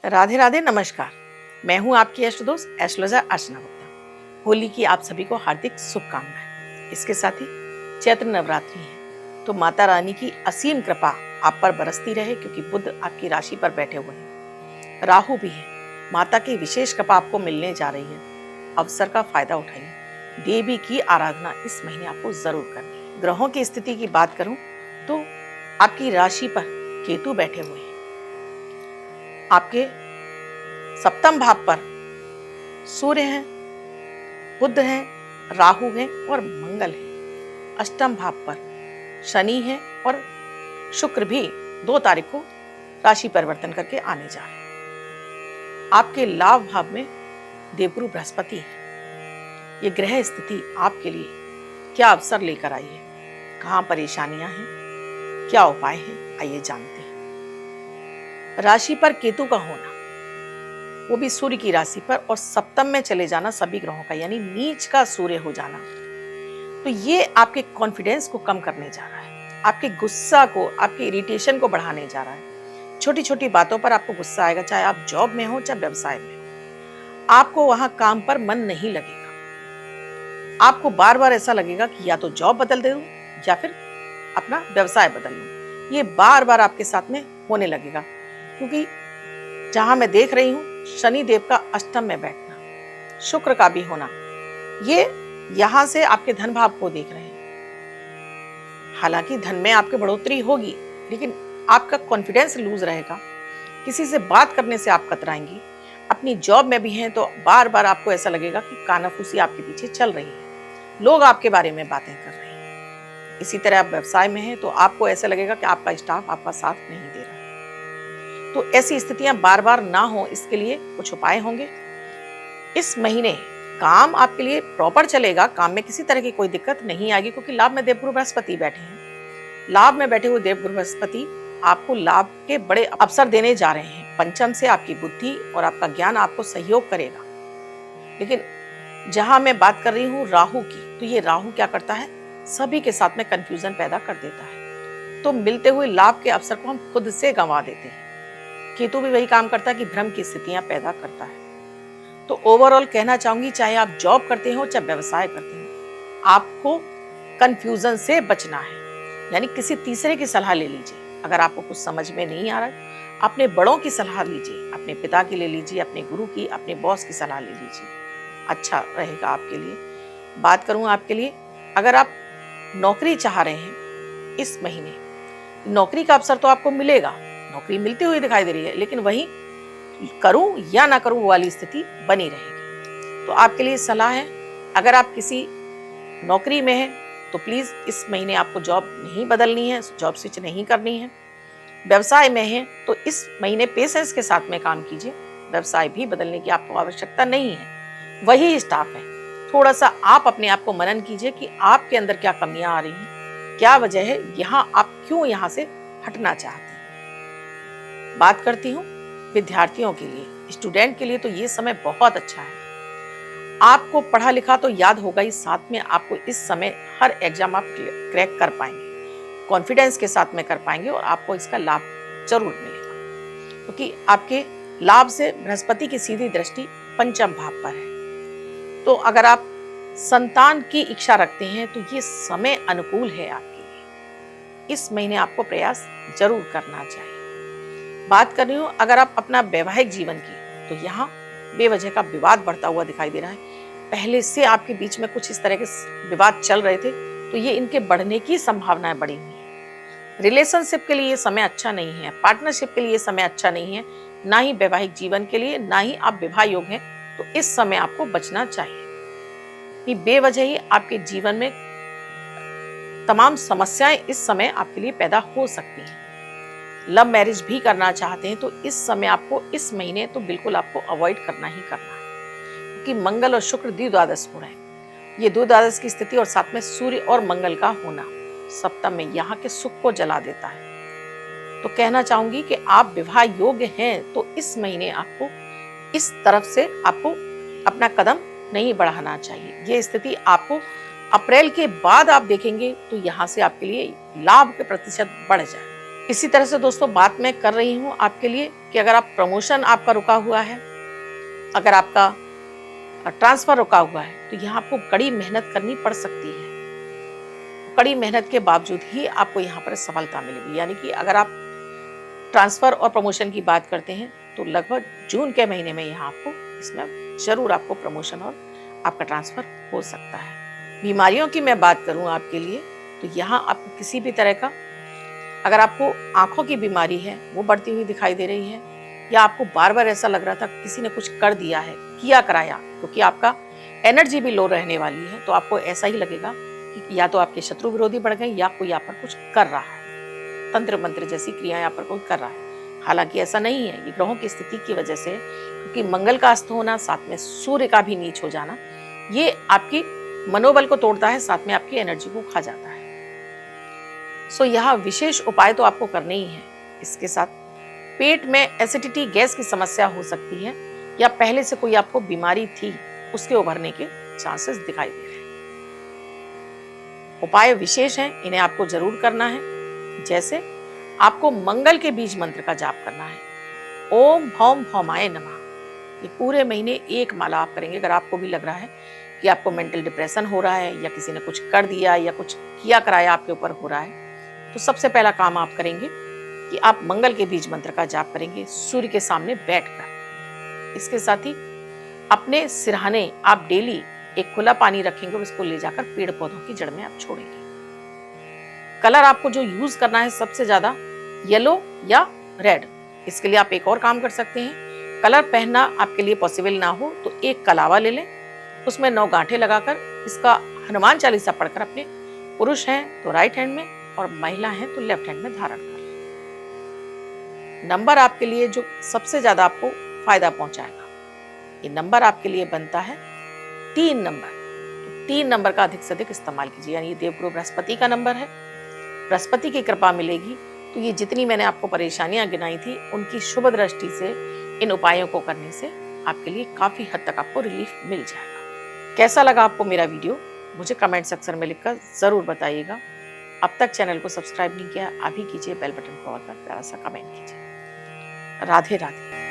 राधे राधे, नमस्कार। मैं हूं आपकी इष्ट दोस्त एस्ट्रोलॉजर अर्चना गुप्ता। होली की आप सभी को हार्दिक शुभकामनाएं। इसके साथ ही चैत्र नवरात्रि है, तो माता रानी की असीम कृपा आप पर बरसती रहे, क्योंकि बुध आपकी राशि पर बैठे हुए हैं, राहु भी है। माता की विशेष कृपा आपको मिलने जा रही है। अवसर का फायदा उठाइए। देवी की आराधना इस महीने आपको जरूर करनी है। ग्रहों की स्थिति की बात करूं तो आपकी राशि पर केतु बैठे हुए हैं। आपके सप्तम भाव पर सूर्य है, बुध है, राहु है और मंगल है। अष्टम भाव पर शनि है और शुक्र भी 2 तारीख को राशि परिवर्तन करके आने जा रहे हैं। आपके लाभ भाव में देवगुरु बृहस्पति है। ये ग्रह स्थिति आपके लिए क्या अवसर लेकर आई है, कहां परेशानियां हैं, क्या उपाय हैं, आइए जानते हैं। राशि पर केतु का होना, वो भी सूर्य की राशि पर, और सप्तम में चले जाना सभी ग्रहों का, यानी नीच का सूर्य हो जाना, तो ये आपके कॉन्फिडेंस को कम करने जा रहा है, आपके गुस्सा को, आपके इरिटेशन को बढ़ाने जा रहा है। छोटी छोटी बातों पर आपको गुस्सा आएगा, चाहे आप जॉब में हो चाहे व्यवसाय में हो। आपको वहां काम पर मन नहीं लगेगा। आपको बार बार ऐसा लगेगा कि या तो जॉब बदल दे दूं या फिर अपना व्यवसाय बदल लूं। ये बार बार आपके साथ में होने लगेगा, क्योंकि जहां मैं देख रही हूं शनि देव का अष्टम में बैठना, शुक्र का भी होना, ये यहां से आपके धन भाव को देख रहे हैं। हालांकि धन में आपके बढ़ोतरी होगी, लेकिन आपका कॉन्फिडेंस लूज रहेगा। किसी से बात करने से आप कतराएंगी। अपनी जॉब में भी हैं तो बार बार आपको ऐसा लगेगा कि कानाफूसी आपके पीछे चल रही है, लोग आपके बारे में बातें कर रहे हैं। इसी तरह आप व्यवसाय में हैं तो आपको ऐसा लगेगा कि आपका स्टाफ आपका साथ नहीं दे रहा है। तो ऐसी स्थितियां बार बार ना हो, इसके लिए कुछ उपाय होंगे। इस महीने काम आपके लिए प्रॉपर चलेगा, काम में किसी तरह की कोई दिक्कत नहीं आएगी, क्योंकि लाभ में देवगुरु बृहस्पति बैठे हैं। लाभ में बैठे हुए देवगुरु बृहस्पति आपको लाभ के बड़े अवसर देने जा रहे हैं। पंचम से आपकी बुद्धि और आपका ज्ञान आपको सहयोग करेगा। लेकिन जहां मैं बात कर रही हूँ राहु की, तो ये राहु क्या करता है, सभी के साथ में कंफ्यूजन पैदा कर देता है। तो मिलते हुए लाभ के अवसर को हम खुद से गंवा देते हैं। केतु भी वही काम करता है कि भ्रम की स्थितियां पैदा करता है। तो ओवरऑल कहना चाहूंगी, चाहे आप जॉब करते हो चाहे व्यवसाय करते हो, आपको कंफ्यूजन से बचना है। यानी किसी तीसरे की सलाह ले लीजिए। अगर आपको कुछ समझ में नहीं आ रहा है, अपने बड़ों की सलाह लीजिए, अपने पिता की ले लीजिए, अपने गुरु की, अपने बॉस की सलाह ले लीजिए, अच्छा रहेगा आपके लिए। बात करूं आपके लिए, अगर आप नौकरी चाह रहे हैं इस महीने, नौकरी का अवसर तो आपको मिलेगा, नौकरी मिलती हुई दिखाई दे रही है, लेकिन वही करूं या ना करूं वाली स्थिति बनी रहेगी। तो आपके लिए सलाह है, अगर आप किसी नौकरी में हैं तो प्लीज इस महीने आपको जॉब नहीं बदलनी है, जॉब स्विच नहीं करनी है। व्यवसाय में हैं तो इस महीने पेशेंस के साथ में काम कीजिए। व्यवसाय भी बदलने की आपको आवश्यकता नहीं है, वही स्टाफ है। थोड़ा सा आप अपने आप को मनन कीजिए कि आपके अंदर क्या कमियां आ रही हैं, क्या वजह है, आप क्यों यहाँ से हटना चाहते हैं। बात करती हूँ विद्यार्थियों के लिए, स्टूडेंट के लिए, तो ये समय बहुत अच्छा है। आपको पढ़ा लिखा तो याद होगा ही, साथ में आपको इस समय हर एग्जाम आप क्रैक कर पाएंगे, कॉन्फिडेंस के साथ में कर पाएंगे, और आपको इसका लाभ जरूर मिलेगा, क्योंकि आपके लाभ से बृहस्पति की सीधी दृष्टि पंचम भाव पर है। तो अगर आप संतान की इच्छा रखते हैं तो ये समय अनुकूल है आपके लिए। इस महीने आपको प्रयास जरूर करना चाहिए। बात कर रही हूँ अगर आप अपना वैवाहिक जीवन की, तो यहाँ बेवजह का विवाद बढ़ता हुआ दिखाई दे रहा है। पहले से आपके बीच में कुछ इस तरह के विवाद चल रहे थे, तो ये इनके बढ़ने की संभावनाएं बढ़ी हुई है। रिलेशनशिप के लिए ये समय अच्छा नहीं है, पार्टनरशिप के लिए समय अच्छा नहीं है, ना ही वैवाहिक जीवन के लिए, ना ही आप विवाह योग हैं, तो इस समय आपको बचना चाहिए। कि बेवजह ही आपके जीवन में तमाम समस्याएं इस समय आपके लिए पैदा हो सकती हैं। लव मैरिज भी करना चाहते हैं तो इस समय आपको, इस महीने तो बिल्कुल आपको अवॉइड करना ही करना है, क्योंकि मंगल और शुक्र द्विद्वादश हो रहे हैं। ये द्विद्वादश की स्थिति और साथ में सूर्य और मंगल का होना सप्तम में यहाँ के सुख को जला देता है। तो कहना चाहूंगी कि आप विवाह योग्य हैं तो इस महीने आपको इस तरफ से आपको अपना कदम नहीं बढ़ाना चाहिए। ये स्थिति आपको अप्रैल के बाद आप देखेंगे तो यहाँ से आपके लिए लाभ के प्रतिशत बढ़ जाए। इसी तरह से दोस्तों बात मैं कर रही हूँ आपके लिए कि अगर आप प्रमोशन आपका रुका हुआ है, अगर आपका ट्रांसफर रुका हुआ है, तो यहाँ आपको कड़ी मेहनत करनी पड़ सकती है। कड़ी मेहनत के बावजूद ही आपको यहाँ पर सफलता मिलेगी। यानी कि अगर आप ट्रांसफर और प्रमोशन की बात करते हैं तो लगभग जून के महीने में यहाँ आपको इसमें जरूर आपको प्रमोशन और आपका ट्रांसफर हो सकता है। बीमारियों की मैं बात करूँ आपके लिए तो यहाँ आपको किसी भी तरह का, अगर आपको आंखों की बीमारी है वो बढ़ती हुई दिखाई दे रही है, या आपको बार बार ऐसा लग रहा था किसी ने कुछ कर दिया है, किया कराया, क्योंकि आपका एनर्जी भी लो रहने वाली है, तो आपको ऐसा ही लगेगा कि या तो आपके शत्रु विरोधी बढ़ गए या कोई यहाँ पर कुछ कर रहा है, तंत्र मंत्र जैसी क्रिया यहाँ पर कोई कर रहा है। हालांकि ऐसा नहीं है, ये ग्रहों की स्थिति की वजह से, क्योंकि मंगल का अस्त होना, साथ में सूर्य का भी नीच हो जाना, ये आपकी मनोबल को तोड़ता है, साथ में आपकी एनर्जी को खा जाता है। सो यहाँ विशेष उपाय तो आपको करने ही है। इसके साथ पेट में एसिडिटी, गैस की समस्या हो सकती है, या पहले से कोई आपको बीमारी थी उसके उभरने के चांसेस दिखाई दे रहे हैं। उपाय विशेष हैं, इन्हें आपको जरूर करना है। जैसे आपको मंगल के बीज मंत्र का जाप करना है, ओम भौम भौमाय नमः। ये पूरे महीने एक माला आप करेंगे। अगर आपको भी लग रहा है कि आपको मेंटल डिप्रेशन हो रहा है, या किसी ने कुछ कर दिया या कुछ किया कराया आपके ऊपर हो रहा है, तो सबसे पहला काम आप करेंगे कि आप मंगल के बीज मंत्र का जाप करेंगे सूर्य के सामने बैठकर। इसके साथ ही अपने सिरहाने आप डेली एक खुला पानी रखेंगे और उसको ले जाकर पेड़ पौधों की जड़ में आप छोड़ेंगे। कलर आपको जो यूज करना है सबसे ज्यादा येलो या रेड। इसके लिए आप एक और काम कर सकते हैं, कलर पहनना आपके लिए पॉसिबल ना हो तो एक कलावा ले लें, उसमें 9 गांठें लगाकर इसका हनुमान चालीसा पढ़कर अपने, पुरुष हैं तो राइट हैंड में और महिला हैं तो लेफ्ट हैंड में धारण कर लें। नंबर आपके लिए जो सबसे ज्यादा आपको फायदा पहुंचाएगा, ये नंबर आपके लिए बनता है 3 नंबर। तो 3 नंबर का अधिक से अधिक इस्तेमाल कीजिए। यानी ये देवगुरु बृहस्पति का नंबर है, बृहस्पति की कृपा मिलेगी तो ये जितनी मैंने आपको परेशानियां गिनाई थी उनकी शुभ दृष्टि से इन उपायों को करने से आपके लिए काफी हद तक आपको रिलीफ मिल जाएगा। कैसा लगा आपको मेरा वीडियो मुझे कमेंट सेक्शन में लिखकर जरूर बताइएगा। अब तक चैनल को सब्सक्राइब नहीं किया, अभी कीजिए, बेल बटन को ऑन कर प्यारा सा कमेंट कीजिए। राधे राधे।